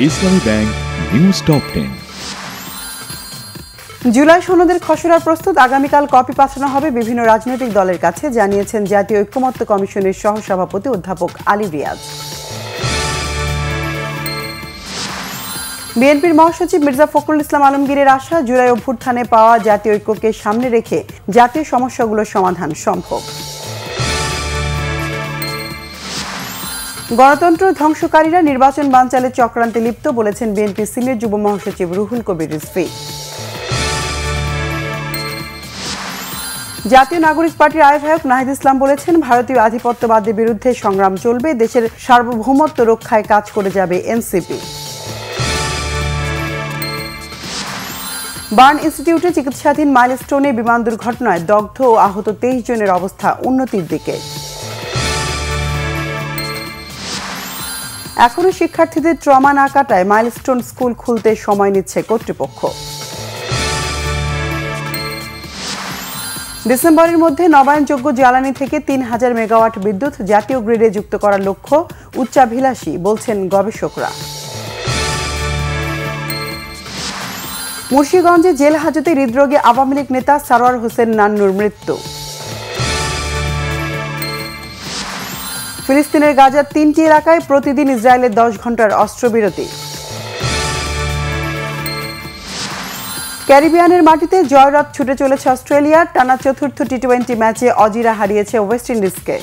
ইসলামী bank news top 10। July সনদের খসড়া প্রস্তুত, আগামীকাল কপি পাঠানো হবে বিভিন্ন রাজনৈতিক দলের কাছে, জানিয়েছেন জাতীয় ঐক্যমত্য কমিশনের সহসভাপতি অধ্যাপক আলী রিয়াজ। বিএনপির মহাসচিব মির্জা ফখরুল ইসলাম আলমগীরের আশা, জুলাই অভ্যুত্থানে পাওয়া জাতীয় ঐক্যকে সামনে রেখে জাতীয় সমস্যাগুলোর সমাধান সম্ভব। গণতন্ত্র ধ্বংসকারীরা নির্বাচন বানচালে চক্রান্তে লিপ্ত, বলেছেন বিএনপির সিনিয়র যুব মহাসচিব রুহুল কবির রিজভী। জাতীয় নাগরিক পার্টির আহ্বায়ক নাহিদ ইসলাম বলেছেন, ভারতীয় আধিপত্যবাদের বিরুদ্ধে সংগ্রাম চলবে, দেশের সার্বভৌমত্ব রক্ষায় কাজ করে যাবে এনসিপি। বার্ন ইনস্টিটিউটে চিকিৎসাধীন মাইলস্টোনে বিমান দুর্ঘটনায় দগ্ধ ও আহত 23 জনের অবস্থা উন্নতির দিকে। এখনো শিক্ষার্থীদের ট্রমা না কাটায় মাইলস্টোন স্কুল খুলতে সময় নিচ্ছে কর্তৃপক্ষ। ডিসেম্বরের মধ্যে নবায়নযোগ্য জ্বালানি থেকে 3000 মেগাওয়াট বিদ্যুৎ জাতীয় গ্রিডে যুক্ত করার লক্ষ্য উচ্চাভিলাষী, বলছেন গবেষকরা। মুন্সিগঞ্জে জেল হাজতে হৃদরোগে আওয়ামী লীগ নেতা সারোয়ার হোসেন নান্নুর মৃত্যু। ফিলিস্তিনের গাজার 3টি এলাকায় প্রতিদিন ইসরায়েলের 10 ঘন্টার অস্ত্রবিরতি। ক্যারিবিয়ানের মাটিতে জয়রথ ছুটে চলেছে অস্ট্রেলিয়া, টানা চতুর্থ টি-20 ম্যাচে অজিরা হারিয়েছে ওয়েস্ট ইন্ডিজকে।